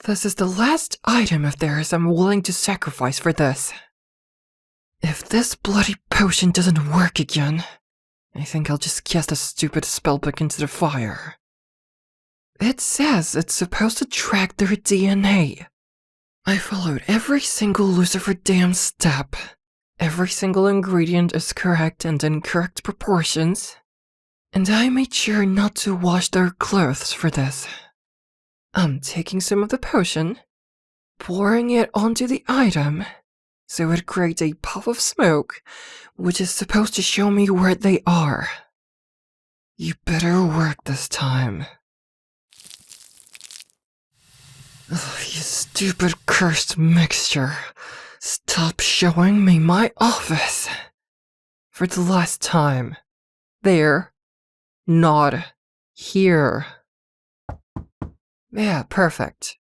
This is the last item of theirs I'm willing to sacrifice for this. If this bloody potion doesn't work again, I think I'll just cast a stupid spellbook into the fire. It says it's supposed to track their DNA. I followed every single Lucifer damn step. Every single ingredient is correct and in correct proportions. And I made sure not to wash their clothes for this. I'm taking some of the potion, pouring it onto the item, so it creates a puff of smoke, which is supposed to show me where they are. You better work this time. Ugh, you stupid cursed mixture. Stop showing me my office. For the last time. There. Not here. Yeah, perfect.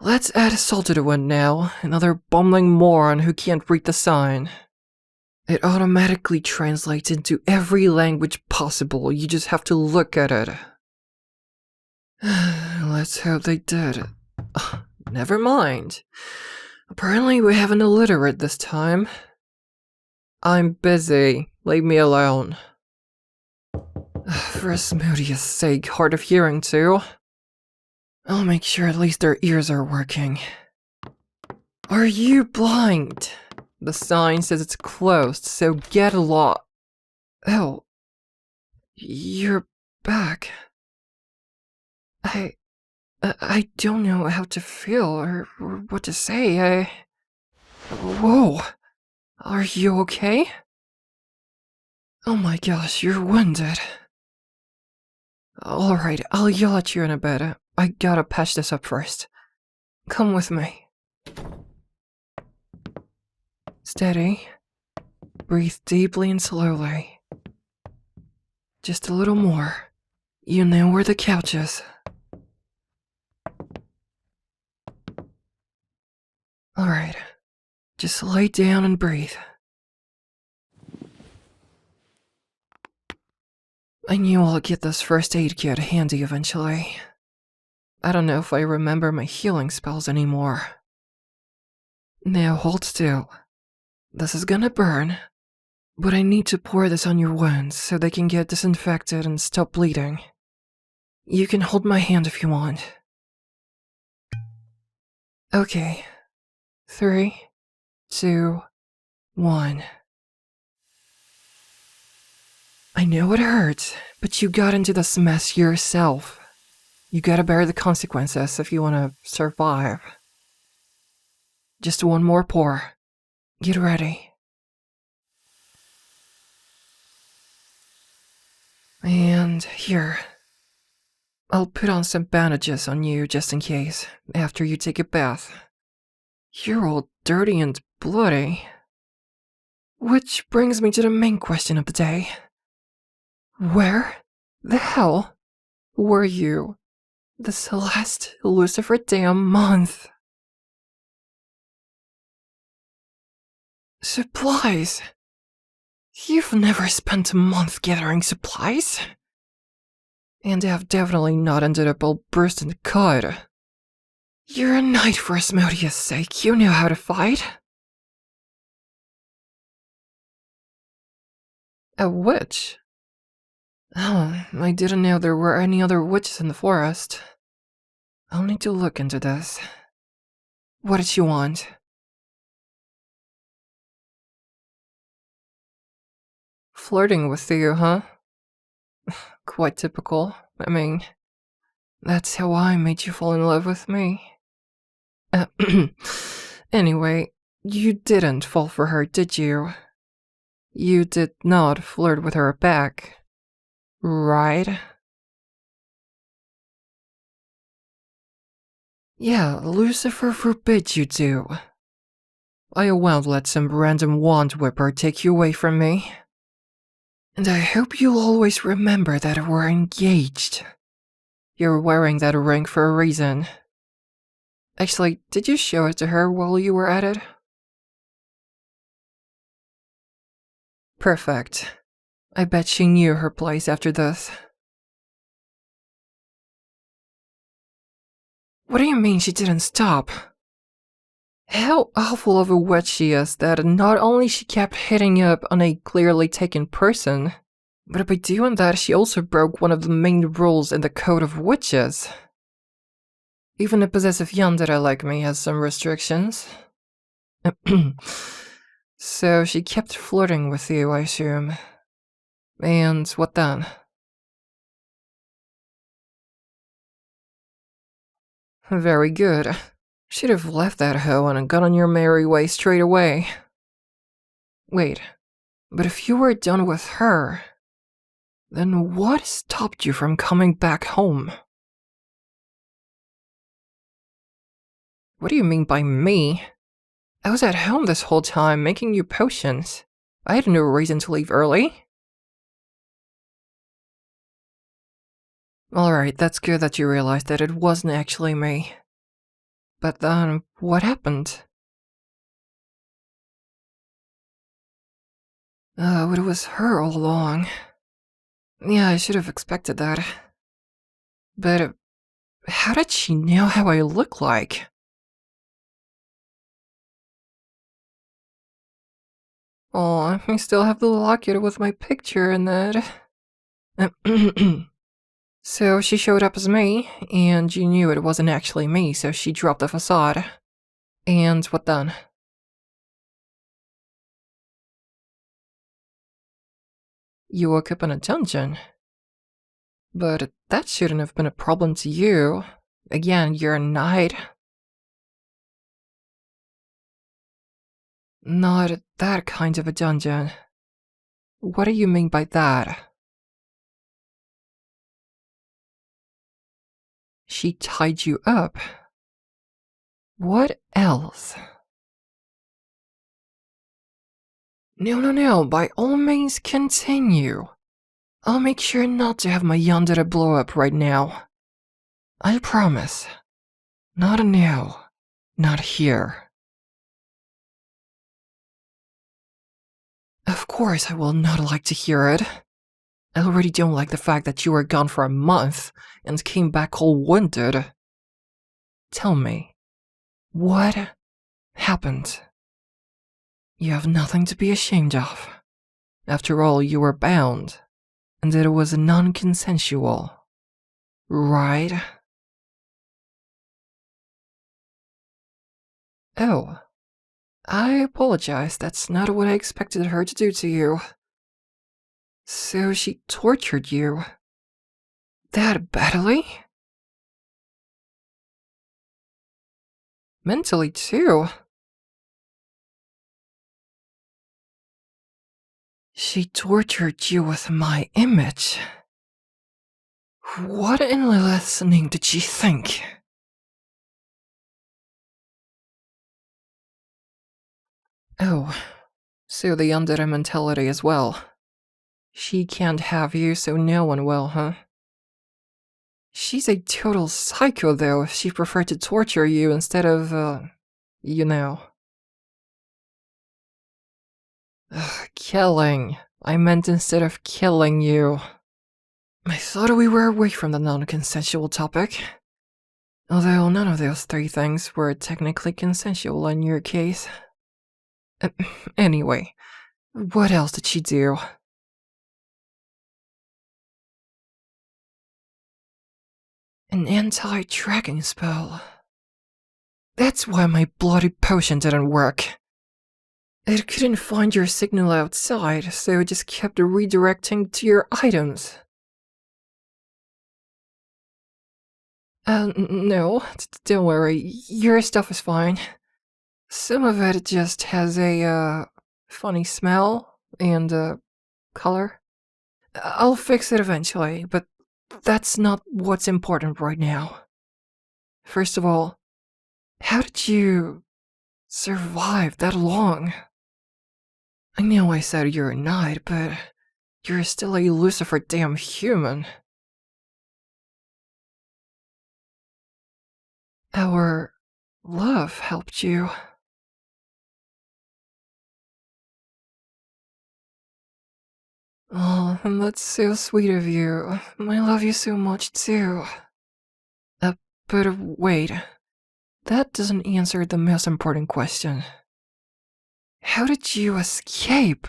Let's add a soul to the wind now, another bumbling moron who can't read the sign. It automatically translates into every language possible, you just have to look at it. Let's hope they did. Never mind. Apparently we have an illiterate this time. I'm busy, leave me alone. For Asmodeus' sake, hard of hearing too. I'll make sure at least their ears are working. Are you blind? The sign says it's closed, so get a lost. Oh. You're back. I don't know how to feel or what to say. Whoa. Are you okay? Oh my gosh, you're winded. Alright, I'll yell at you in a bit. I gotta patch this up first. Come with me. Steady. Breathe deeply and slowly. Just a little more. You know where the couch is. Alright. Just lay down and breathe. I knew I'll get this first aid kit handy eventually. I don't know if I remember my healing spells anymore. Now hold still. This is gonna burn, but I need to pour this on your wounds so they can get disinfected and stop bleeding. You can hold my hand if you want. Okay. 3, 2, 1. I know it hurts, but you got into this mess yourself. You gotta bear the consequences if you wanna survive. Just one more pour. Get ready. And here. I'll put on some bandages on you just in case, after you take a bath. You're all dirty and bloody. Which brings me to the main question of the day. Where the hell were you this last Lucifer damn month? Supplies? You've never spent a month gathering supplies? And have definitely not ended up all burst and cut. You're a knight for Asmodeus' sake, you know how to fight. A witch? Oh, I didn't know there were any other witches in the forest. I'll need to look into this. What did you want? Flirting with you, huh? Quite typical. I mean, that's how I made you fall in love with me. Anyway, you didn't fall for her, did you? You did not flirt with her back, right? Yeah, Lucifer forbid you to. I won't let some random wand whipper take you away from me. And I hope you'll always remember that we're engaged. You're wearing that ring for a reason. Actually, did you show it to her while you were at it? Perfect. I bet she knew her place after this. What do you mean she didn't stop? How awful of a witch she is that not only she kept hitting up on a clearly taken person, but by doing that she also broke one of the main rules in the Code of Witches. Even a possessive Yandere like me has some restrictions. So she kept flirting with you, I assume. And what then? Very good. Should have left that hoe and got on your merry way straight away. Wait, but if you were done with her, then what stopped you from coming back home? What do you mean by me? I was at home this whole time making you potions. I had no reason to leave early. Alright, that's good that you realized that it wasn't actually me. But then, what happened? But it was her all along. Yeah, I should have expected that. But how did she know how I look like? Oh, I still have the locket with my picture in it. So she showed up as me, and you knew it wasn't actually me, so she dropped the facade. And what then? You woke up in a dungeon. But that shouldn't have been a problem to you. Again, you're a knight. Not that kind of a dungeon. What do you mean by that? She tied you up. What else? No, by all means continue. I'll make sure not to have my Yandere blow up right now. I promise. Not now. Not here. Of course I will not like to hear it. I already don't like the fact that you were gone for a month and came back all wounded. Tell me, what happened? You have nothing to be ashamed of. After all, you were bound, and it was non-consensual, right? Oh, I apologize, that's not what I expected her to do to you. So she tortured you? That badly? Mentally too? She tortured you with my image. What in Lilith's name did she think? Oh, so the Yandere mentality as well. She can't have you, so no one will, huh? She's a total psycho, though, if she preferred to torture you instead of, you know. Ugh, killing. I meant instead of killing you. I thought we were away from the non-consensual topic. Although none of those three things were technically consensual in your case. Anyway, what else did she do? An anti-tracking spell. That's why my bloody potion didn't work. It couldn't find your signal outside, so it just kept redirecting to your items. No, don't worry, your stuff is fine. Some of it just has a, funny smell and, color. I'll fix it eventually, but that's not what's important right now. First of all, how did you survive that long? I know I said you're a knight, but you're still a Lucifer damn human. Our love helped you. Oh, and that's so sweet of you. I love you so much too. But wait, that doesn't answer the most important question. How did you escape?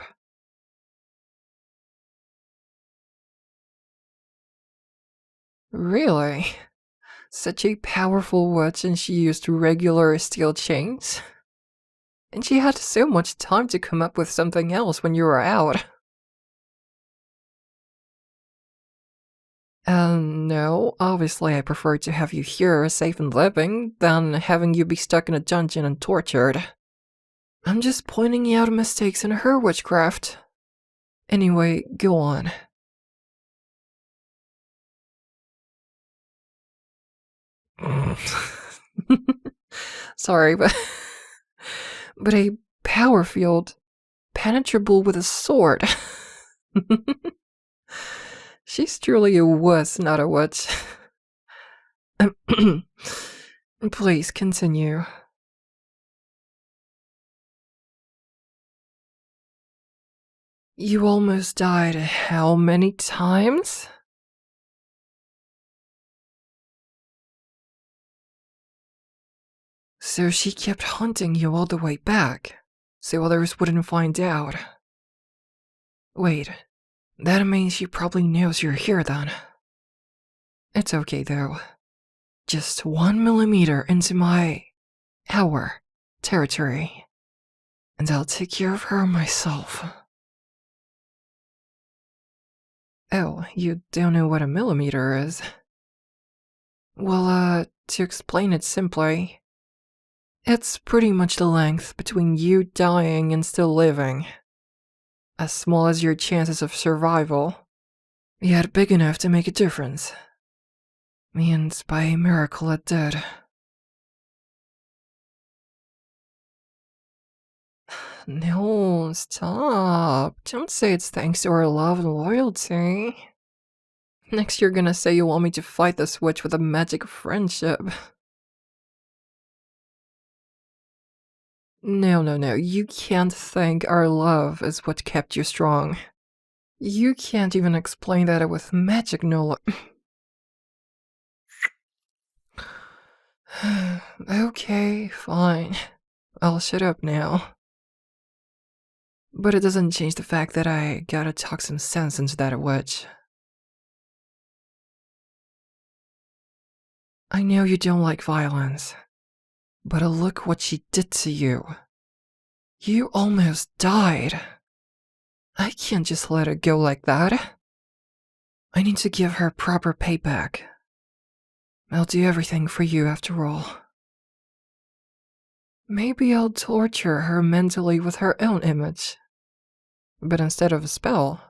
Really? Such a powerful witch and she used regular steel chains? And she had so much time to come up with something else when you were out. No, obviously I prefer to have you here, safe and living, than having you be stuck in a dungeon and tortured. I'm just pointing out mistakes in her witchcraft. Anyway, go on. Sorry, but but a power field penetrable with a sword. She's truly a wuss, not a witch. Please continue. You almost died how many times? So she kept hunting you all the way back, so others wouldn't find out. Wait, that means she probably knows you're here then. It's okay though. Just 1 millimeter into our territory, and I'll take care of her myself. Oh, you don't know what a millimeter is? Well, to explain it simply, it's pretty much the length between you dying and still living. As small as your chances of survival, yet big enough to make a difference. And by a miracle it did. No, stop. Don't say it's thanks to our love and loyalty. Next you're gonna say you want me to fight this witch with a magic friendship. No, you can't think our love is what kept you strong. You can't even explain that with magic knowledge. Okay, fine. I'll shut up now. But it doesn't change the fact that I gotta talk some sense into that witch. I know you don't like violence, but look what she did to you. You almost died. I can't just let it go like that. I need to give her proper payback. I'll do everything for you after all. Maybe I'll torture her mentally with her own image. But instead of a spell,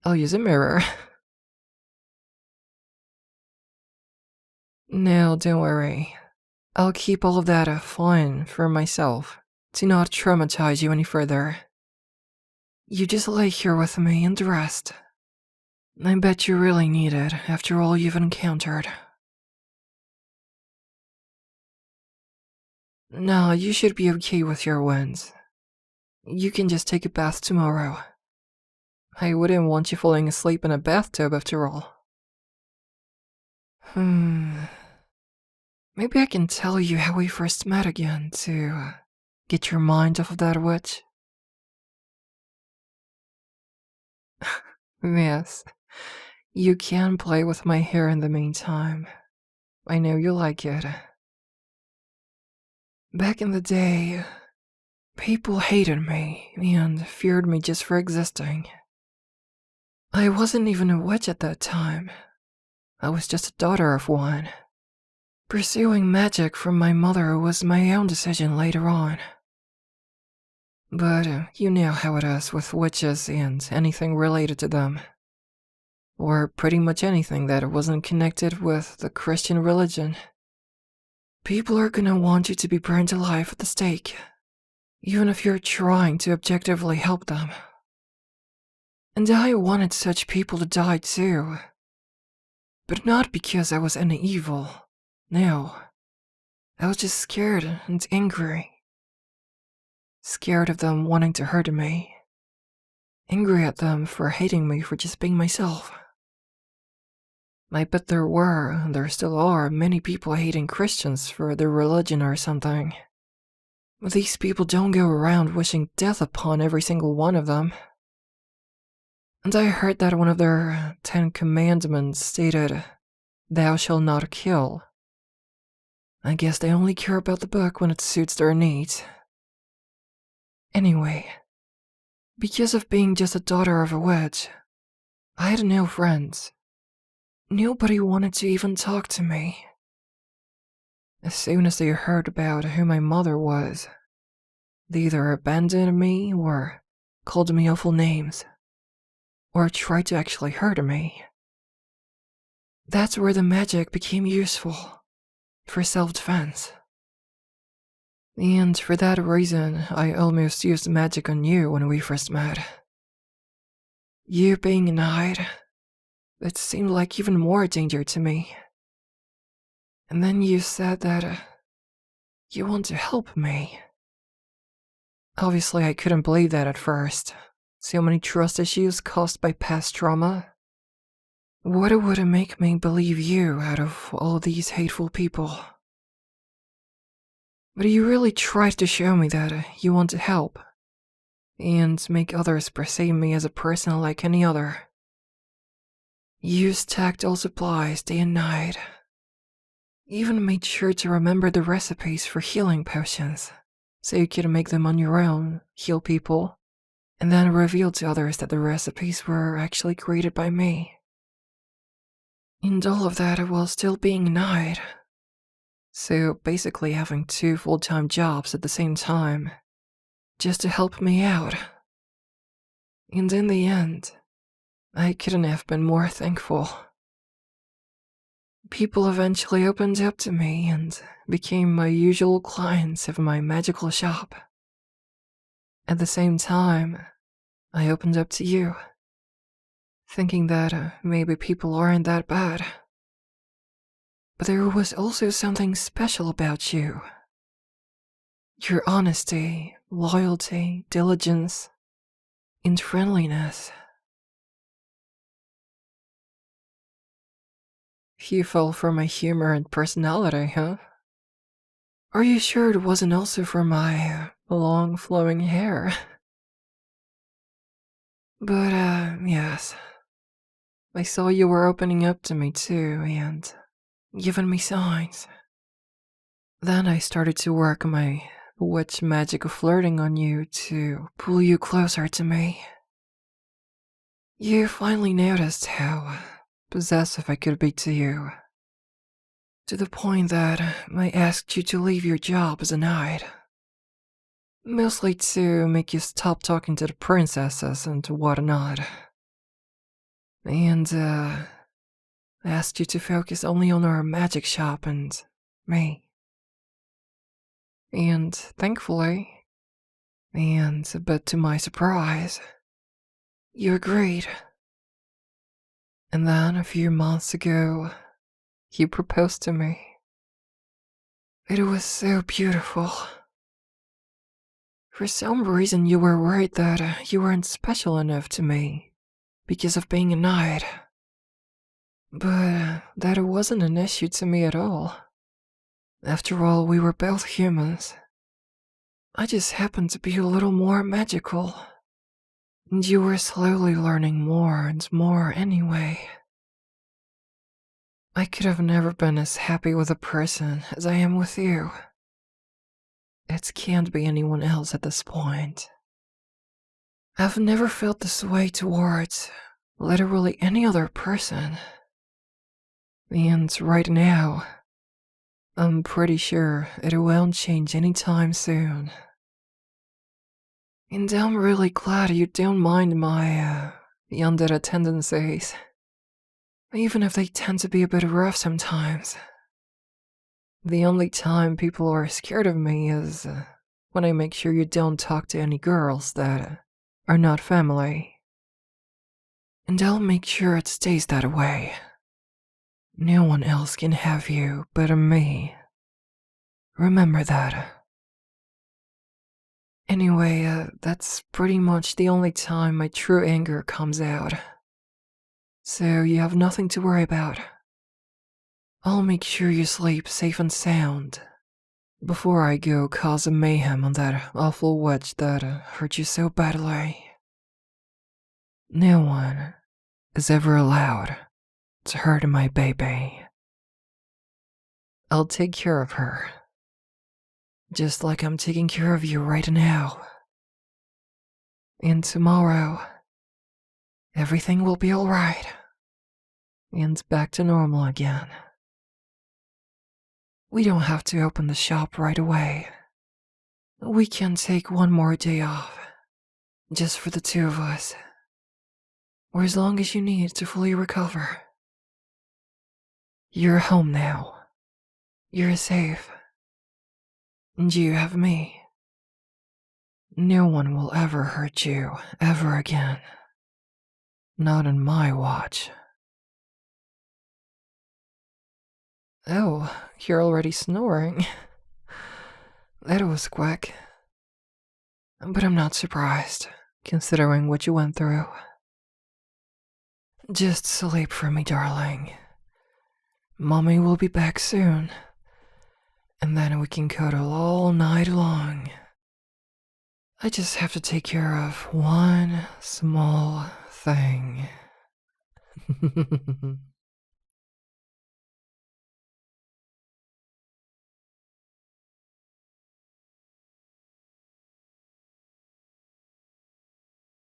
I'll use a mirror. No, don't worry. I'll keep all of that fun for myself, to not traumatize you any further. You just lay here with me and rest. I bet you really need it after all you've encountered. No, you should be okay with your wounds. You can just take a bath tomorrow. I wouldn't want you falling asleep in a bathtub after all. Maybe I can tell you how we first met again to get your mind off of that witch. Yes, you can play with my hair in the meantime. I know you like it. Back in the day, people hated me and feared me just for existing. I wasn't even a witch at that time. I was just a daughter of one. Pursuing magic from my mother was my own decision later on. But you know how it is with witches and anything related to them. Or pretty much anything that wasn't connected with the Christian religion. People are gonna want you to be burned alive at the stake, even if you're trying to objectively help them. And I wanted such people to die too. But not because I was any evil. No. I was just scared and angry. Scared of them wanting to hurt me. Angry at them for hating me for just being myself. I bet there still are many people hating Christians for their religion or something. But these people don't go around wishing death upon every single one of them. And I heard that one of their 10 commandments stated, "Thou shalt not kill." I guess they only care about the book when it suits their needs. Anyway, because of being just a daughter of a witch, I had no friends. Nobody wanted to even talk to me. As soon as they heard about who my mother was, they either abandoned me or called me awful names, or tried to actually hurt me. That's where the magic became useful, for self-defense. And for that reason, I almost used magic on you when we first met. You being a knight, it seemed like even more danger to me. And then you said that you want to help me. Obviously, I couldn't believe that at first. So many trust issues caused by past trauma. What would it make me believe you out of all these hateful people? But you really tried to show me that you want to help, and make others perceive me as a person like any other. You stacked all supplies day and night. Even made sure to remember the recipes for healing potions, so you could make them on your own, heal people, and then reveal to others that the recipes were actually created by me. And all of that while still being a knight. So basically having 2 full-time jobs at the same time, just to help me out. And in the end, I couldn't have been more thankful. People eventually opened up to me and became my usual clients of my magical shop. At the same time, I opened up to you, thinking that maybe people aren't that bad. But there was also something special about you. Your honesty, loyalty, diligence, and friendliness. You fell for my humor and personality, huh? Are you sure it wasn't also for my long flowing hair? But, yes. I saw you were opening up to me too, and giving me signs. Then I started to work my witch magic of flirting on you to pull you closer to me. You finally noticed how possessive I could be to you. To the point that I asked you to leave your job as a knight. Mostly to make you stop talking to the princesses and whatnot. And, asked you to focus only on our magic shop and me. And thankfully, but to my surprise, you agreed. And then a few months ago, you proposed to me. It was so beautiful. For some reason, you were worried that you weren't special enough to me because of being a knight. But that wasn't an issue to me at all. After all, we were both humans. I just happened to be a little more magical. And you were slowly learning more and more anyway. I could have never been as happy with a person as I am with you. It can't be anyone else at this point. I've never felt this way towards literally any other person. And right now, I'm pretty sure it won't change anytime soon. And I'm really glad you don't mind my, Yandere tendencies. Even if they tend to be a bit rough sometimes. The only time people are scared of me is when I make sure you don't talk to any girls that are not family. And I'll make sure it stays that way. No one else can have you but me. Remember that. Anyway, that's pretty much the only time my true anger comes out. So you have nothing to worry about. I'll make sure you sleep safe and sound before I go cause a mayhem on that awful witch that hurt you so badly. No one is ever allowed to hurt my baby. I'll take care of her, just like I'm taking care of you right now. And tomorrow, everything will be alright, and back to normal again. We don't have to open the shop right away. We can take one more day off, just for the two of us, or as long as you need to fully recover. You're home now. You're safe. And you have me. No one will ever hurt you, ever again. Not on my watch. Oh, you're already snoring. That was quick. But I'm not surprised, considering what you went through. Just sleep for me, darling. Mommy will be back soon. And then we can cuddle all night long. I just have to take care of one small thing.